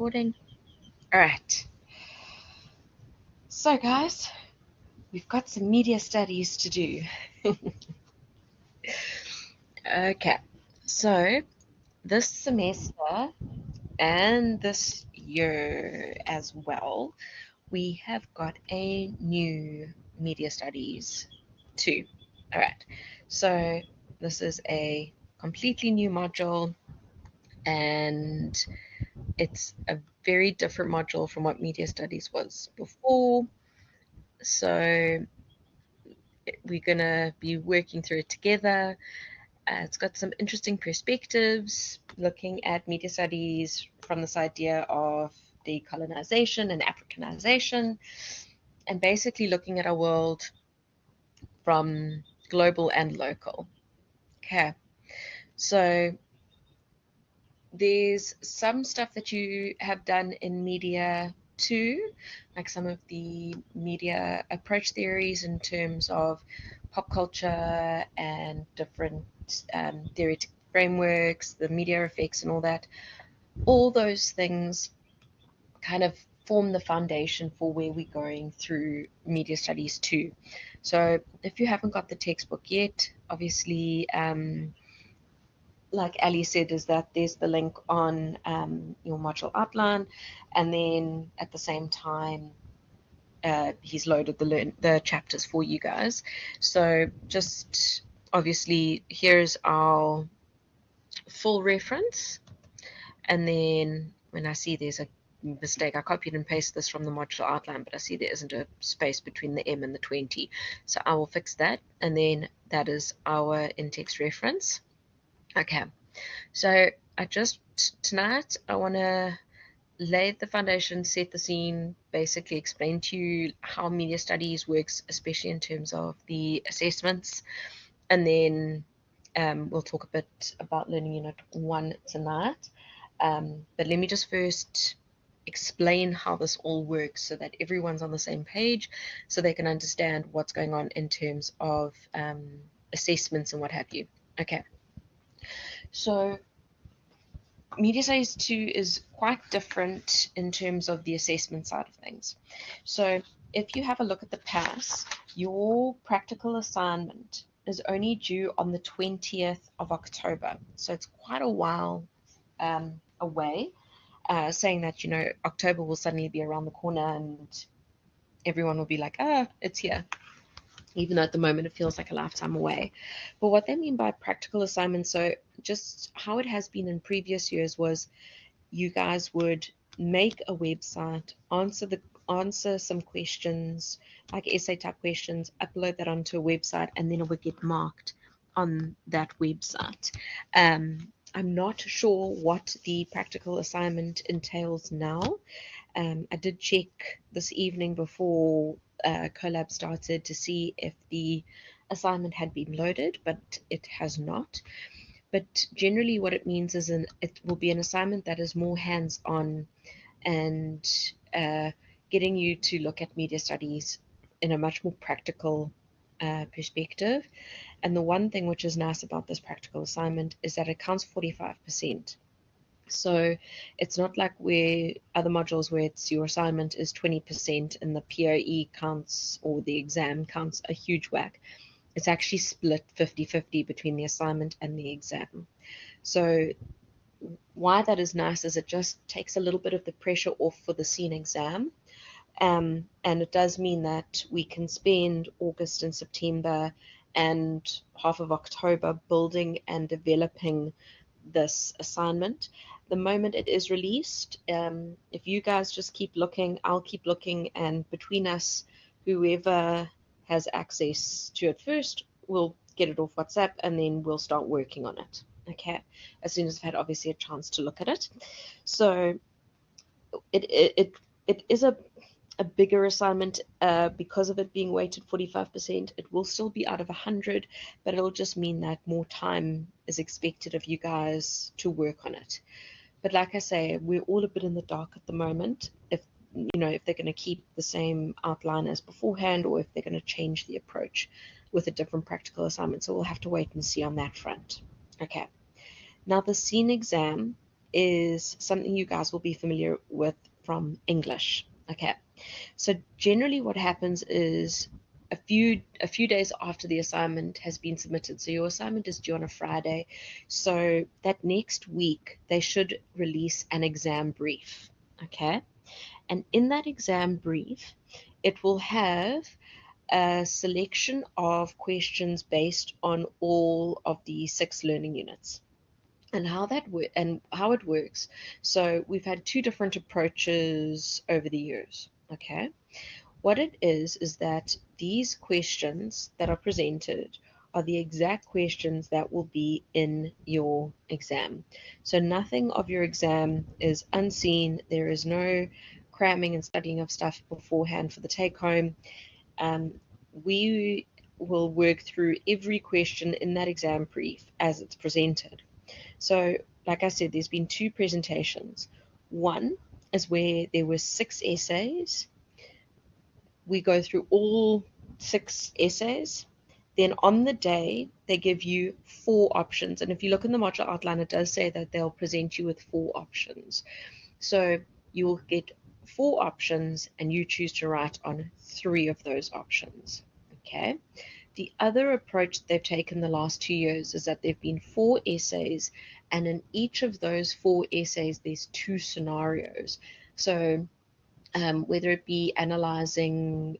recording. All right. So, guys, we've got some media studies to do. Okay. So, this semester and this year as well, we have got a new media studies too. All right. So, this is a completely new module, and it's a very different module from what media studies was before. So we're going to be working through it together. It's got some interesting perspectives, looking at media studies from this idea of decolonization and Africanization, and basically looking at our world from global and local. Okay, so there's some stuff that you have done in media too, like some of the media approach theories in terms of pop culture and different theoretic frameworks, the media effects and all that. All those things kind of form the foundation for where we're going through media studies too. So if you haven't got the textbook yet, obviously like Ali said, is that there's the link on your module outline, and then at the same time, he's loaded the chapters for you guys. So just obviously, here's our full reference, and then when I see there's a mistake, I copied and pasted this from the module outline, but I see there isn't a space between the M and the 20, so I will fix that, and then that is our in-text reference. Okay. So tonight I want to lay the foundation, set the scene, basically explain to you how media studies works, especially in terms of the assessments, and then we'll talk a bit about Learning Unit 1 tonight. But let me just first explain how this all works so that everyone's on the same page, so they can understand what's going on in terms of assessments and what have you. Okay. So Media Studies 2 is quite different in terms of the assessment side of things. So if you have a look at the PASS, your practical assignment is only due on the 20th of October. So it's quite a while away, saying that, October will suddenly be around the corner and everyone will be like, it's here. Even though at the moment it feels like a lifetime away. But what they mean by practical assignments, so just how it has been in previous years, was you guys would make a website, answer some questions, like essay type questions, upload that onto a website, and then it would get marked on that website. I'm not sure what the practical assignment entails now. I did check this evening before Collab started to see if the assignment had been loaded, but it has not. But generally what it means is it will be an assignment that is more hands-on and getting you to look at media studies in a much more practical perspective. And the one thing which is nice about this practical assignment is that it counts 45%. So it's not like where other modules where it's your assignment is 20% and the POE counts or the exam counts a huge whack. It's actually split 50-50 between the assignment and the exam. So why that is nice is it just takes a little bit of the pressure off for the scene exam. And it does mean that we can spend August and September and half of October building and developing this assignment. The moment it is released, if you guys just keep looking, I'll keep looking, and between us, whoever has access to it first will get it off WhatsApp, and then we'll start working on it. Okay, as soon as I've had obviously a chance to look at it. So it is a bigger assignment because of it being weighted 45%. It will still be out of 100, but it'll just mean that more time is expected of you guys to work on it. But like I say, we're all a bit in the dark at the moment if they're going to keep the same outline as beforehand or if they're going to change the approach with a different practical assignment. So we'll have to wait and see on that front. Okay. Now the scene exam is something you guys will be familiar with from English. Okay, so generally what happens is a few days after the assignment has been submitted, so your assignment is due on a Friday, so that next week they should release an exam brief. Okay, and in that exam brief it will have a selection of questions based on all of the 6 learning units and how it works. So we've had 2 different approaches over the years. Okay, what it is that these questions that are presented are the exact questions that will be in your exam. So nothing of your exam is unseen. There is no cramming and studying of stuff beforehand for the take home. We will work through every question in that exam brief as it's presented. So, like I said, there's been 2 presentations. One is where there were 6 essays. We go through all 6 essays. Then on the day, they give you 4 options. And if you look in the module outline, it does say that they'll present you with 4 options. So you will get 4 options and you choose to write on 3 of those options. Okay. The other approach they've taken the last 2 years is that there have been 4 essays, and in each of those 4 essays, there's 2 scenarios. So whether it be analyzing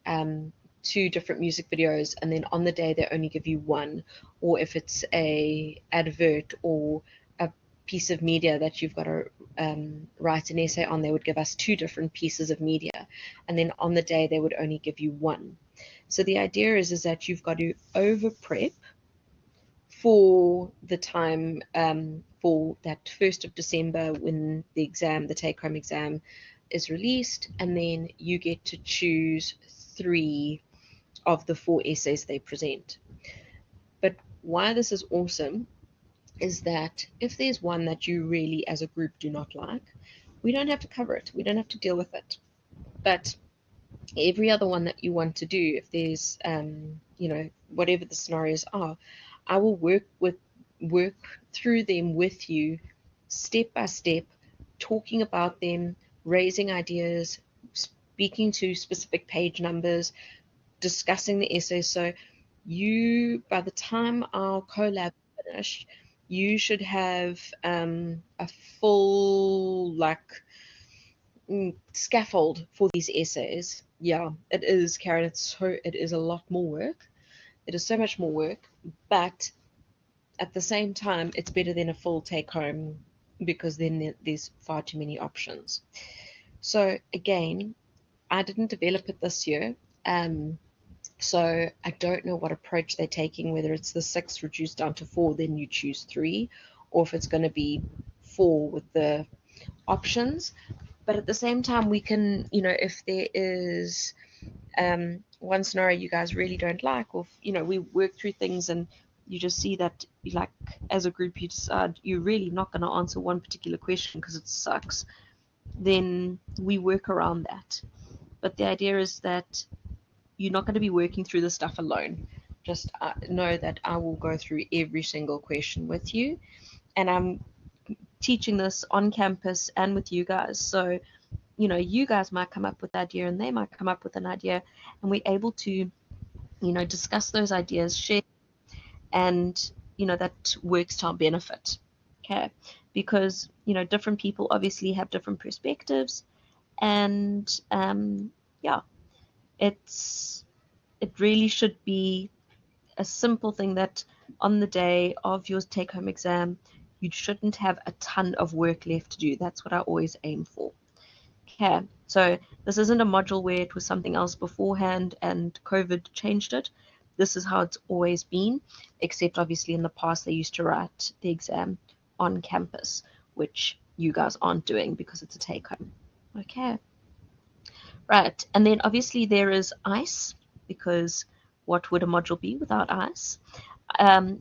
2 different music videos, and then on the day they only give you 1, or if it's a advert or a piece of media that you've got to write an essay on, they would give us 2 different pieces of media, and then on the day they would only give you 1. So the idea is that you've got to over prep for the time for that 1st of December when the exam, the take-home exam, is released, and then you get to choose 3 of the 4 essays they present. But why this is awesome is that if there's one that you really as a group do not like, we don't have to cover it. We don't have to deal with it. But every other one that you want to do, if there's whatever the scenarios are, I will work through them with you step by step, talking about them, raising ideas, speaking to specific page numbers, discussing the essays. So you, by the time our collab is finished, you should have a full scaffold for these essays. Yeah, it is, Karen. It is a lot more work. It is so much more work, but at the same time, it's better than a full take home because then there's far too many options. So again, I didn't develop it this year. So I don't know what approach they're taking, whether it's the 6 reduced down to 4, then you choose 3, or if it's going to be 4 with the options. But at the same time, we can, if there is one scenario you guys really don't like, or we work through things and you just see that, as a group, you decide you're really not going to answer one particular question because it sucks, then we work around that. But the idea is that you're not going to be working through the stuff alone. Just know that I will go through every single question with you, and I'm teaching this on campus and with you guys. So, you guys might come up with an idea and they might come up with an idea, and we're able to, discuss those ideas, share, and, that works to our benefit. Okay. Because, different people obviously have different perspectives, and yeah, it really should be a simple thing that on the day of your take-home exam, you shouldn't have a ton of work left to do. That's what I always aim for. Okay, so this isn't a module where it was something else beforehand and COVID changed it. This is how it's always been, except obviously in the past they used to write the exam on campus, which you guys aren't doing because it's a take-home. Okay. Right, and then obviously there is ICE, because what would a module be without ICE?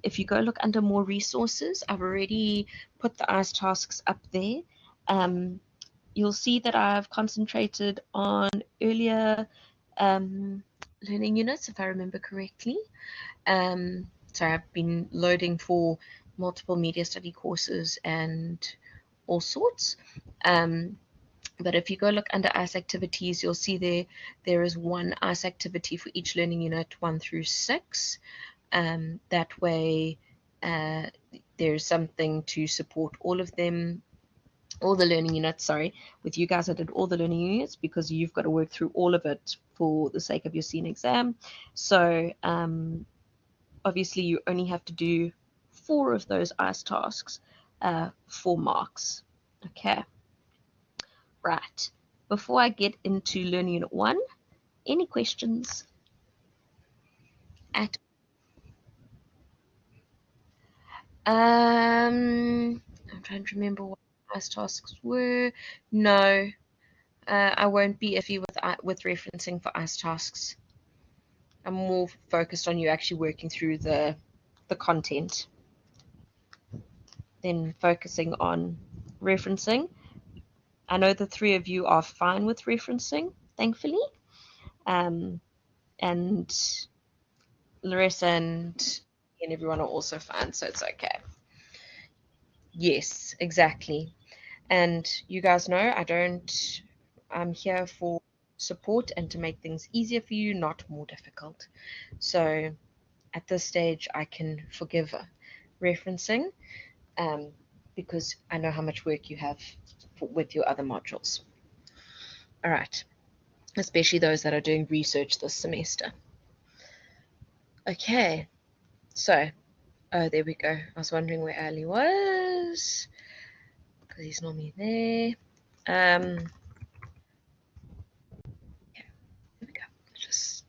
If you go look under more resources, I've already put the ICE tasks up there. You'll see that I've concentrated on earlier learning units, if I remember correctly. So I've been loading for multiple media study courses and all sorts. But if you go look under ICE activities, you'll see there is one ICE activity for each learning unit 1 through 6. That way there's something to support all of them, all the learning units. Sorry, with you guys I did all the learning units because you've got to work through all of it for the sake of your scene exam. So obviously you only have to do 4 of those ICE tasks for marks. Okay, right. Before I get into learning unit 1, any questions at I'm trying to remember what ICE tasks were. No, I won't be iffy with referencing for ICE tasks. I'm more focused on you actually working through the content than focusing on referencing. I know the 3 of you are fine with referencing, thankfully. And Larissa and everyone are also fine, so it's okay. Yes, exactly. And you guys know I'm here for support and to make things easier for you, not more difficult. So at this stage, I can forgive referencing because I know how much work you have with your other modules. All right, especially those that are doing research this semester. Okay, so, oh, there we go. I was wondering where Ali was because he's normally there. Okay, there we go. Just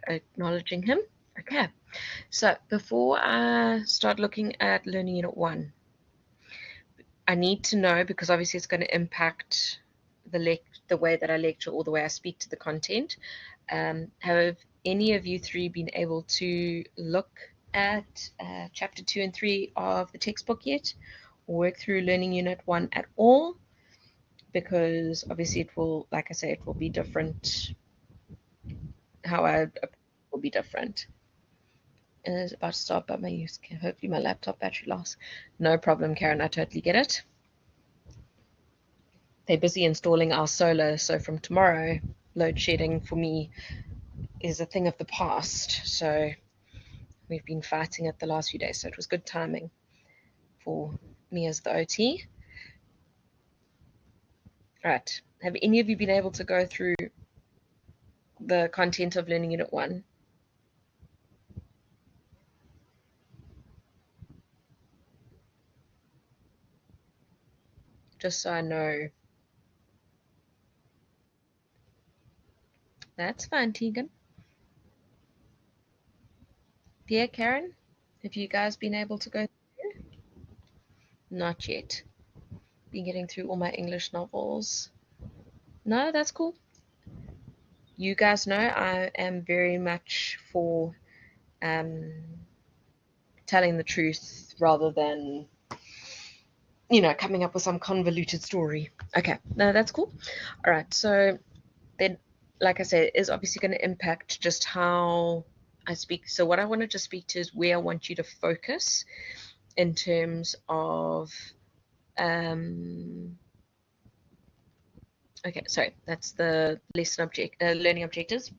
acknowledging him. Okay, so before I start looking at learning unit 1, I need to know, because obviously it's going to impact the way that I lecture or the way I speak to the content. Have any of you 3 been able to look at chapter 2 and 3 of the textbook yet, or work through learning unit 1 at all? Because obviously it will, like I say, it will be different. How I will be different. And it's about to start, but hopefully my laptop battery lasts. No problem, Karen. I totally get it. They're busy installing our solar, so from tomorrow, load shedding for me is a thing of the past. So we've been fighting it the last few days, so it was good timing for me as the OT. Right. Have any of you been able to go through the content of Learning Unit 1? Just so I know. That's fine, Tegan. Dear Karen, have you guys been able to go through? Not yet. Been getting through all my English novels. No, that's cool. You guys know I am very much for telling the truth rather than, coming up with some convoluted story. Okay, no, that's cool. All right, so then, like I said, it is obviously going to impact just how I speak. So what I want to just speak to is where I want you to focus in terms of, okay, sorry, that's the learning objectives.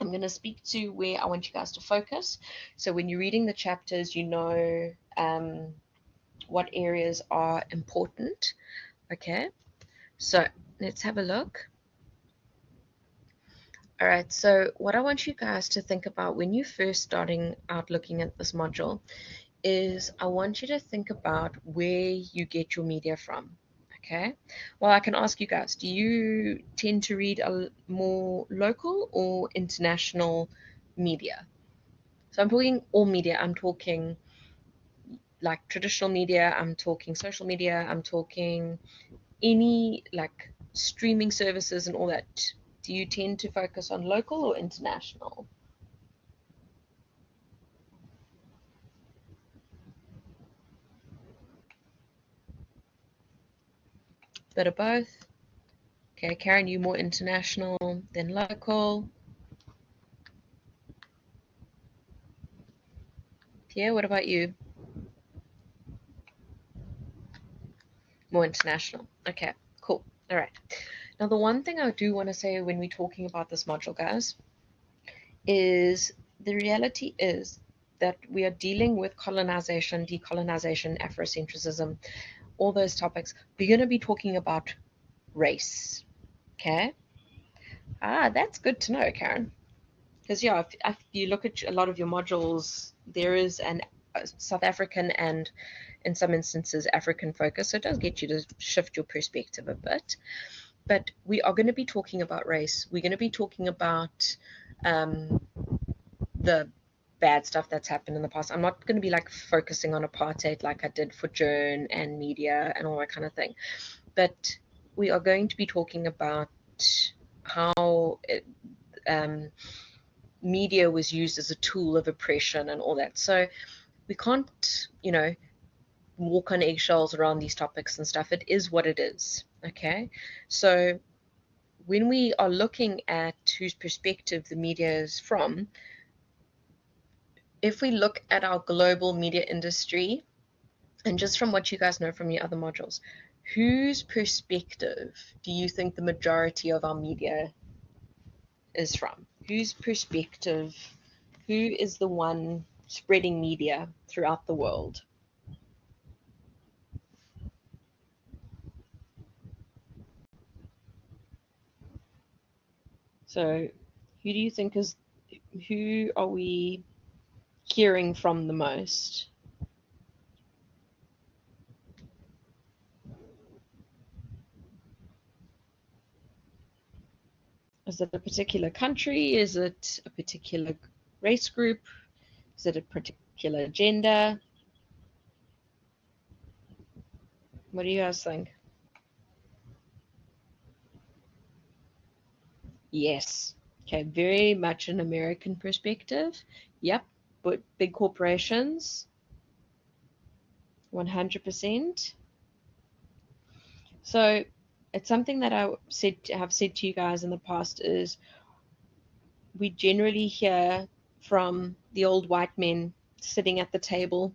I'm going to speak to where I want you guys to focus. So when you're reading the chapters, you know what areas are important. Okay, so let's have a look. All right, so what I want you guys to think about when you're first starting out looking at this module is I want you to think about where you get your media from. Okay, well, I can ask you guys, do you tend to read a more local or international media? So I'm talking all media. I'm talking like traditional media, I'm talking social media, I'm talking any like streaming services and all that. Do you tend to focus on local or international? Bit of both. Okay, Karen, you more international than local. Pierre, what about you? More international. Okay, cool. All right. Now, the one thing I do want to say when we're talking about this module, guys, is the reality is that we are dealing with colonization, decolonization, Afrocentrism, all those topics. We're going to be talking about race. Okay? That's good to know, Karen. Because, yeah, if you look at a lot of your modules, there is a South African and, in some instances, African focus. So it does get you to shift your perspective a bit. But we are going to be talking about race. We're going to be talking about the bad stuff that's happened in the past. I'm not going to be like focusing on apartheid like I did for Journ and media and all that kind of thing. But we are going to be talking about how media was used as a tool of oppression and all that. So we can't, walk on eggshells around these topics and stuff. It is what it is. Okay. So when we are looking at whose perspective the media is from, if we look at our global media industry, and just from what you guys know from your other modules, whose perspective do you think the majority of our media is from? Whose perspective? Who is the one spreading media throughout the world? So, who are we hearing from the most? Is it a particular country? Is it a particular race group? Is it a particular gender? What do you guys think? Yes. Okay, very much an American perspective. Yep, but big corporations, 100%. So it's something that have said to you guys in the past is we generally hear from the old white men sitting at the table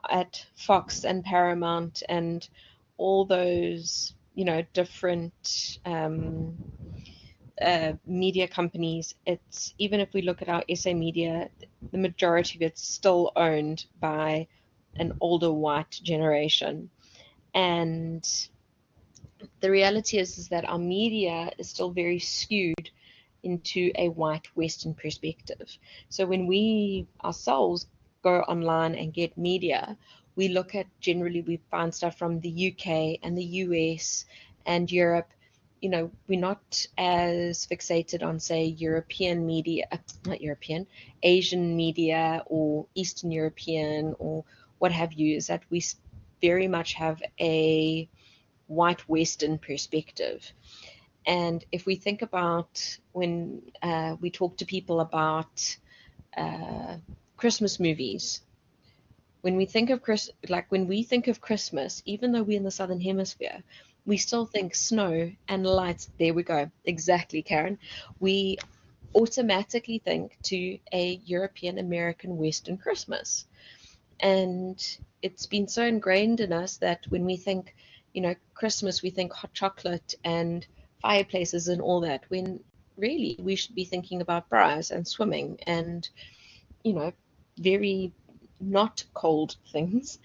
at Fox and Paramount and all those, different media companies. It's even if we look at our SA media, the majority of it's still owned by an older white generation. And the reality is that our media is still very skewed into a white Western perspective. So when we ourselves go online and get media, we look at we find stuff from the UK and the US and Europe. We're not as fixated on, say, European media, not European, Asian media or Eastern European or what have you, is that we very much have a white Western perspective. And if we think about when we talk to people about Christmas movies, when we think of Christmas, even though we're in the Southern Hemisphere, we still think snow and lights. There we go. Exactly, Karen. We automatically think to a European, American, Western Christmas. And it's been so ingrained in us that when we think, Christmas, we think hot chocolate and fireplaces and all that, when really we should be thinking about bras and swimming and, very not cold things,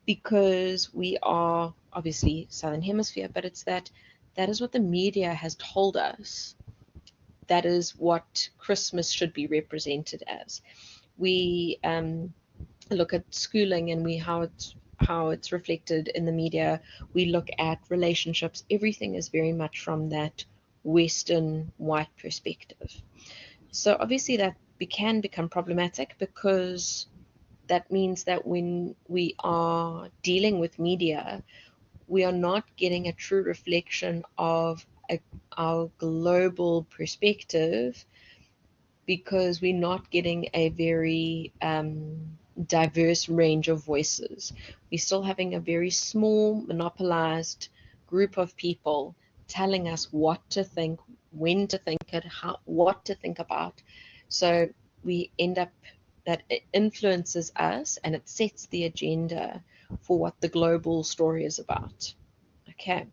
because we are obviously Southern Hemisphere, but it's that is what the media has told us. That is what Christmas should be represented as. We look at schooling and how it's reflected in the media. We look at relationships. Everything is very much from that Western white perspective. So obviously that can become problematic, because that means that when we are dealing with media, we are not getting a true reflection of our global perspective, because we're not getting a very diverse range of voices. We're still having a very small, monopolized group of people telling us what to think, when to think it, what to think about. So we end up, that it influences us and it sets the agenda for what the global story is about. Okay,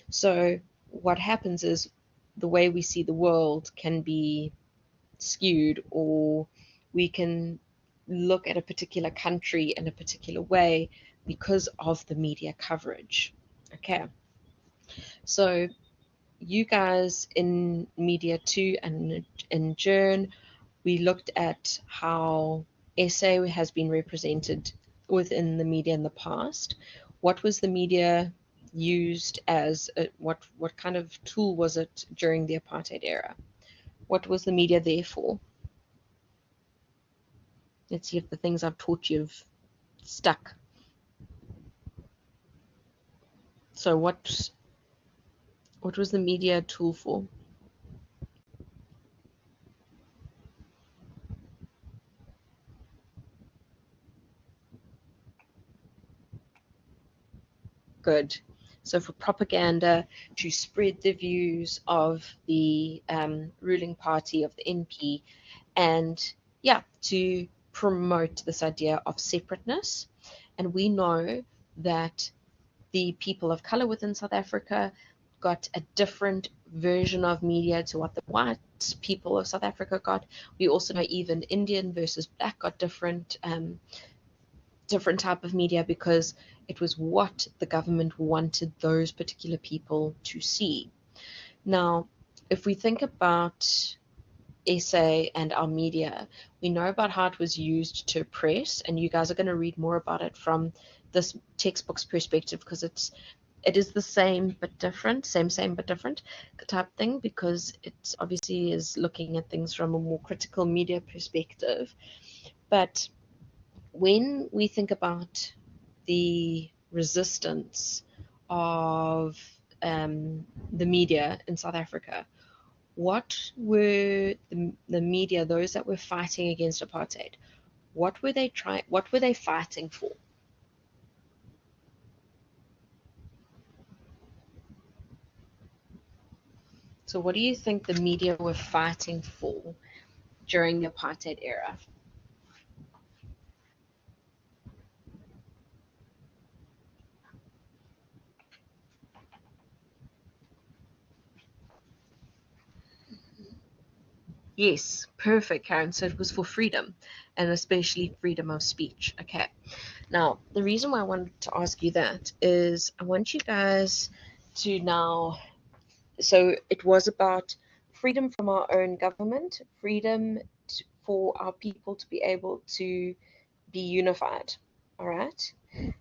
so what happens is the way we see the world can be skewed, or we can look at a particular country in a particular way because of the media coverage. Okay, so you guys in Media 2 and in Journ, we looked at how SA has been represented within the media in the past. What was the media used as? What kind of tool was it during the apartheid era? What was the media there for? Let's see if the things I've taught you have stuck. So what was the media tool for? Good. So for propaganda, to spread the views of the ruling party, of the NP, and yeah, to promote this idea of separateness. And we know that the people of color within South Africa got a different version of media to what the white people of South Africa got. We also know even Indian versus black got different type of media because it was what the government wanted those particular people to see. Now, if we think about SA and our media, we know about how it was used to oppress, and you guys are going to read more about it from this textbook's perspective, because it is the same but different, same but different type thing, because it obviously is looking at things from a more critical media perspective. But when we think about the resistance of the media in South Africa, what were the media, those that were fighting against apartheid, what were they fighting for? So what do you think the media were fighting for during the apartheid era? Yes, perfect, Karen. So it was for freedom, and especially freedom of speech. Okay. Now, the reason why I wanted to ask you that is I want you guys to now, so it was about freedom from our own government, freedom for our people to be able to be unified. All right.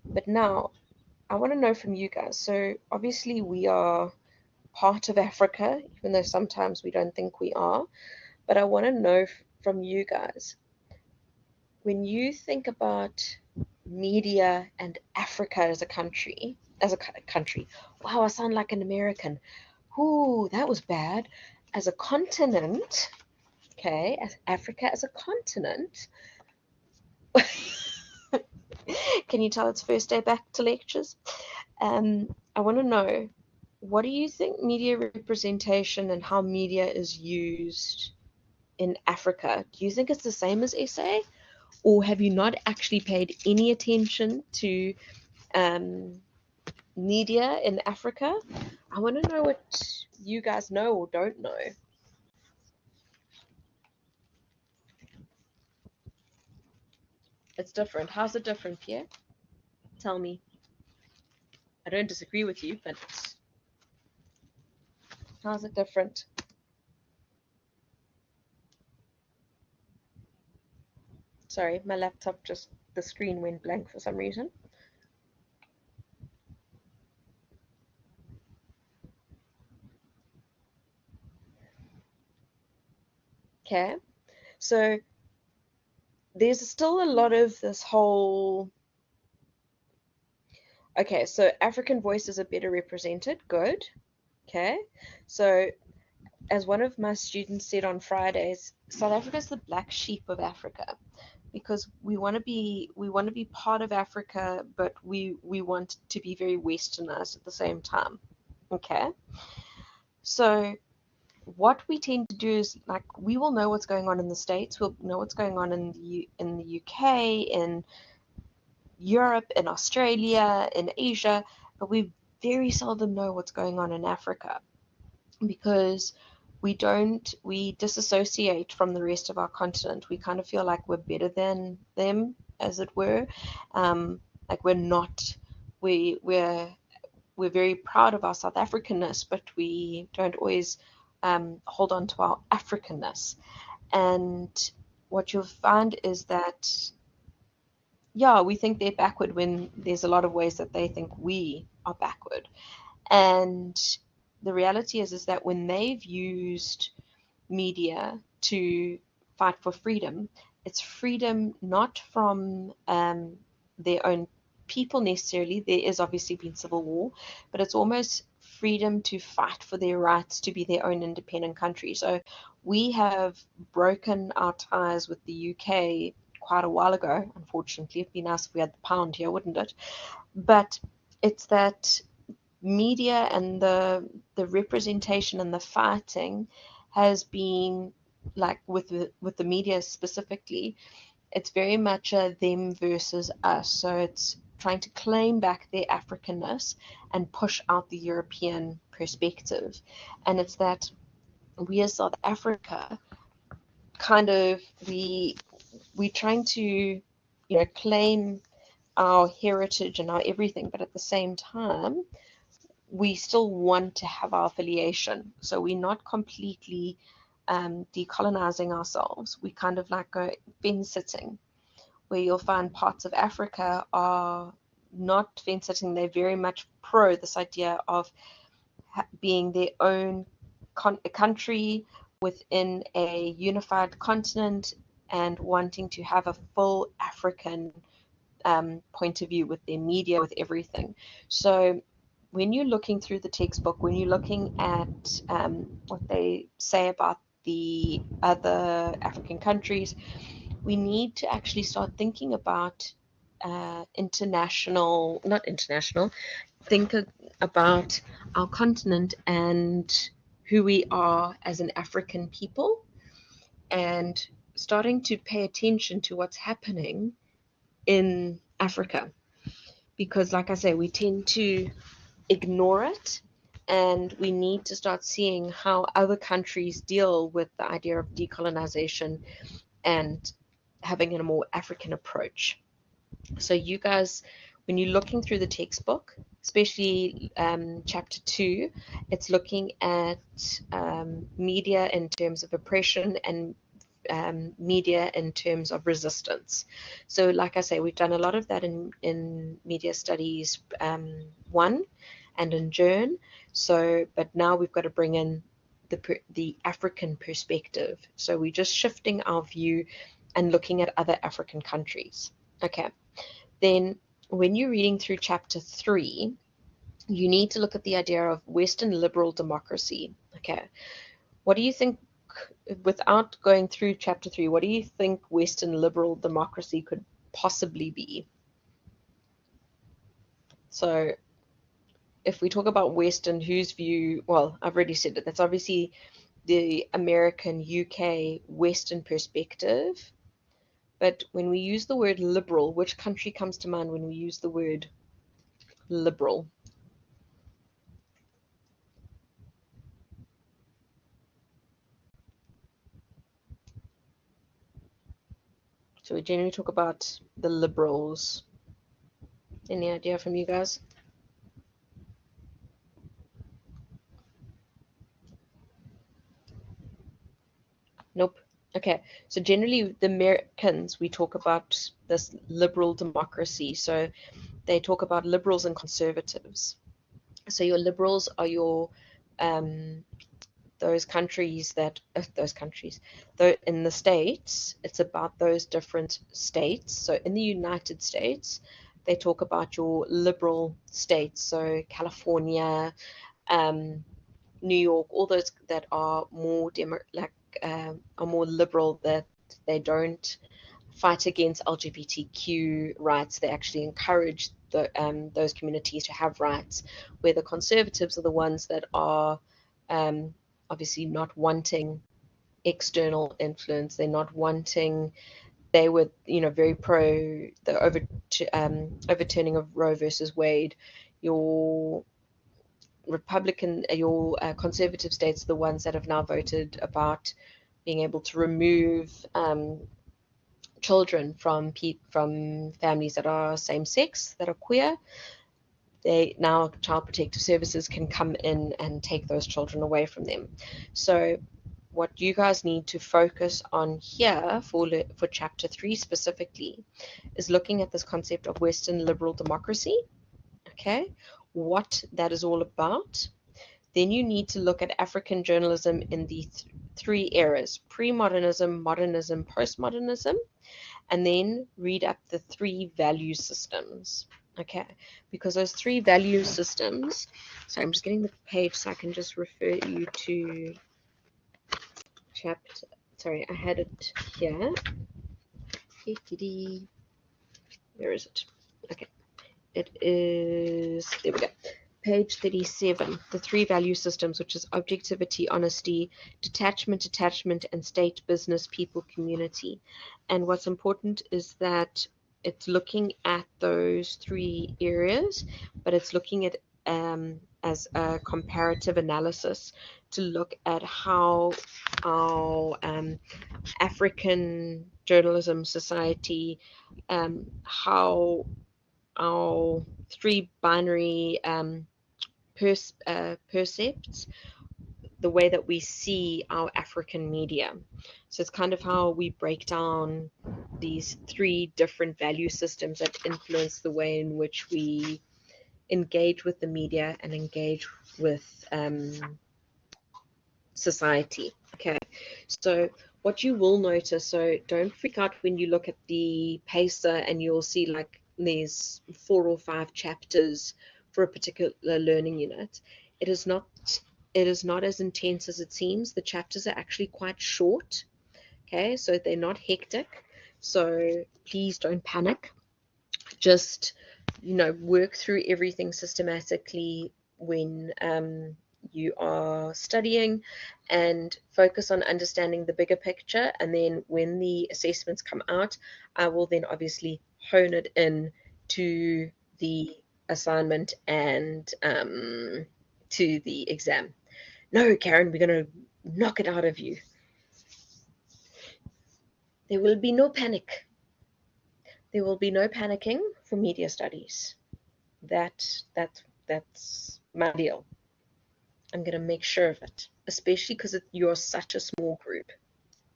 But now I want to know from you guys. So obviously we are part of Africa, even though sometimes we don't think we are. But I want to know from you guys, when you think about media and Africa as a country, wow, I sound like an American. Ooh, that was bad. As a continent, okay, as Africa as a continent. Can you tell it's first day back to lectures? I want to know, what do you think media representation and how media is used in Africa? Do you think it's the same as SA? Or have you not actually paid any attention to media in Africa? I want to know what you guys know or don't know. It's different. How's it different, Pierre? Tell me. I don't disagree with you, but how's it different? Sorry, my laptop just, the screen went blank for some reason. Okay, so there's still a lot of this whole, okay, so African voices are better represented, good. Okay, so as one of my students said on Fridays, South Africa is the black sheep of Africa, because we want to be part of Africa, but we want to be very westernized at the same time. Okay, so what we tend to do is, like, we will know what's going on in the States, we'll know what's going on in the UK, in Europe, in Australia, in Asia, but we very seldom know what's going on in Africa because we disassociate from the rest of our continent. We kind of feel like we're better than them, as it were. Like we're not, we're very proud of our South Africanness, but we don't always hold on to our Africanness. And what you'll find is that, yeah, we think they're backward when there's a lot of ways that they think we are backward. And the reality is that when they've used media to fight for freedom, it's freedom not from their own people necessarily. There is obviously been civil war, but it's almost freedom to fight for their rights to be their own independent country. So we have broken our ties with the UK quite a while ago. Unfortunately, it'd be nice if we had the pound here, wouldn't it? But it's that media and the representation and the fighting has been, like with the media specifically, it's very much a them versus us. So it's trying to claim back their Africanness and push out the European perspective. And it's that we as South Africa kind of we trying to, claim our heritage and our everything, but at the same time we still want to have our affiliation. So we're not completely decolonizing ourselves. We kind of like go fence sitting, where you'll find parts of Africa are not fence sitting. They're very much pro this idea of being their own country within a unified continent and wanting to have a full African point of view with their media, with everything. So when you're looking through the textbook, when you're looking at what they say about the other African countries, we need to actually start thinking about think about our continent and who we are as an African people, and starting to pay attention to what's happening in Africa. Because, like I say, we tend to ignore it, and we need to start seeing how other countries deal with the idea of decolonization and having a more African approach. So you guys, when you're looking through the textbook, especially chapter 2, it's looking at media in terms of oppression and media in terms of resistance. So like I say, we've done a lot of that in media studies 1 and in Journ. So, but now we've got to bring in the African perspective. So we're just shifting our view and looking at other African countries. Okay. Then when you're reading through chapter 3, you need to look at the idea of Western liberal democracy. Okay. What do you think, without going through chapter 3, what do you think Western liberal democracy could possibly be? So if we talk about Western, whose view, well, I've already said it, that's obviously the American, UK, Western perspective. But when we use the word liberal, which country comes to mind when we use the word liberal? So we generally talk about the liberals. Any idea from you guys? Nope. Okay, so generally the Americans, we talk about this liberal democracy. So they talk about liberals and conservatives. So your liberals are your those countries though in the States, it's about those different states. So in the United States, they talk about your liberal states. So California, New York, all those that are more are more liberal, that they don't fight against LGBTQ rights. They actually encourage those communities to have rights, where the conservatives are the ones that are obviously not wanting external influence. They're not wanting, they were, very pro the overturning of Roe versus Wade. Your conservative states are the ones that have now voted about being able to remove children from families that are same sex, that are queer. Now Child Protective Services can come in and take those children away from them. So what you guys need to focus on here for chapter 3 specifically is looking at this concept of Western liberal democracy, okay, what that is all about. Then you need to look at African journalism in the three eras: pre-modernism, modernism, postmodernism, and then read up the 3 value systems. Okay, because those 3 value systems, so I'm just getting the page so I can just refer you to chapter, sorry, I had it here. Where is it? Okay, it is, there we go. Page 37, the 3 value systems, which is objectivity, honesty, detachment, attachment, and state, business, people, community. And what's important is that it's looking at those 3 areas, but it's looking at as a comparative analysis to look at how our African journalism society, how our 3 binary percepts, the way that we see our African media. So it's kind of how we break down these 3 different value systems that influence the way in which we engage with the media and engage with society. Okay, so what you will notice, so don't freak out when you look at the pacer and you'll see like there's 4 or 5 chapters for a particular learning unit. It is not as intense as it seems. The chapters are actually quite short. Okay, so they're not hectic. So please don't panic. Just, work through everything systematically when you are studying, and focus on understanding the bigger picture. And then when the assessments come out, I will then obviously hone it in to the assignment and to the exam. No, Karen, we're going to knock it out of you. There will be no panic. There will be no panicking for media studies. That's my deal. I'm going to make sure of it, especially because you're such a small group.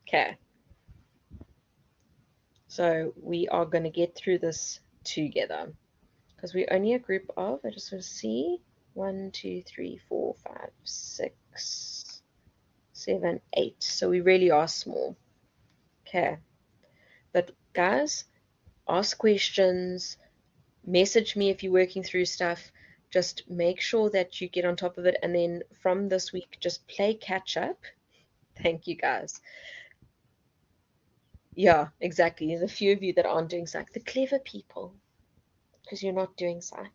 Okay. So we are going to get through this together, because we're only a group of, I just want to see, 1, 2, 3, 4, 5, 6, 7, 8. So we really are small. Okay. But guys, ask questions, message me if you're working through stuff. Just make sure that you get on top of it, and then from this week, just play catch up. Thank you, guys. Yeah, exactly. There's a few of you that aren't doing psych. The clever people, because you're not doing psych.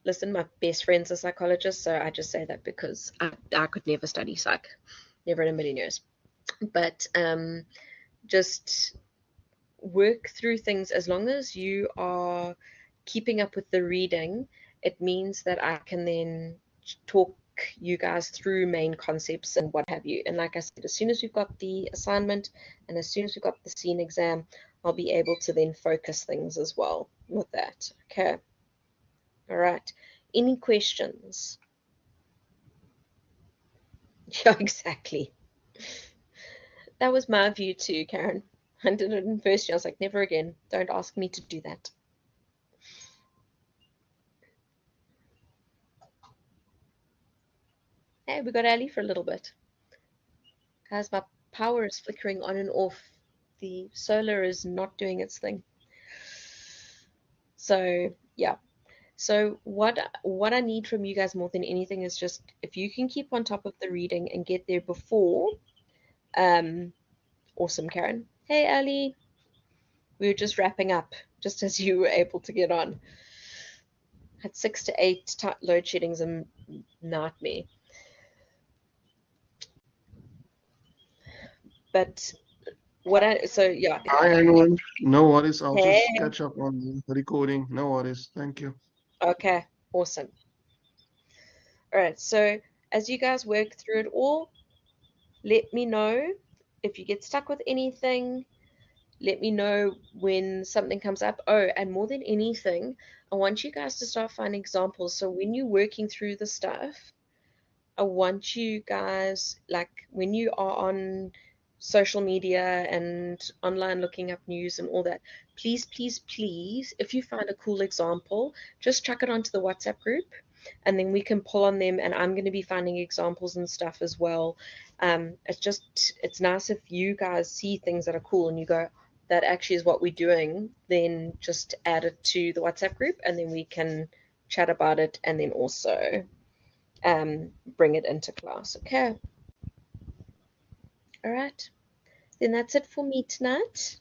Listen, my best friend's a psychologist, so I just say that because I could never study psych, never in a million years. But just work through things. As long as you are keeping up with the reading, it means that I can then talk you guys through main concepts and what have you. And like I said, as soon as we've got the assignment and as soon as we've got the scene exam, I'll be able to then focus things as well with that. Okay. All right. Any questions? Yeah, exactly. That was my view too, Karen. I did it in first year. I was like, never again. Don't ask me to do that. Hey, we got Ali for a little bit. Guys, my power is flickering on and off. The solar is not doing its thing. So, yeah. So what I need from you guys more than anything is just, if you can keep on top of the reading and get there before, awesome, Karen. Hey, Ali. We were just wrapping up, just as you were able to get on. Had 6 to 8 load sheddings and nightmare. But yeah. Hi, everyone. No worries. I'll just catch up on the recording. No worries. Thank you. Okay, awesome. All right, so as you guys work through it all, let me know if you get stuck with anything. Let me know when something comes up. Oh, and more than anything, I want you guys to start finding examples. So when you're working through the stuff, I want you guys, like when you are on social media and online looking up news and all that, please, please, please, if you find a cool example, just chuck it onto the WhatsApp group and then we can pull on them. And I'm going to be finding examples and stuff as well. It's nice if you guys see things that are cool and you go, that actually is what we're doing, then just add it to the WhatsApp group and then we can chat about it and then also bring it into class. Okay. All right. Then that's it for me tonight.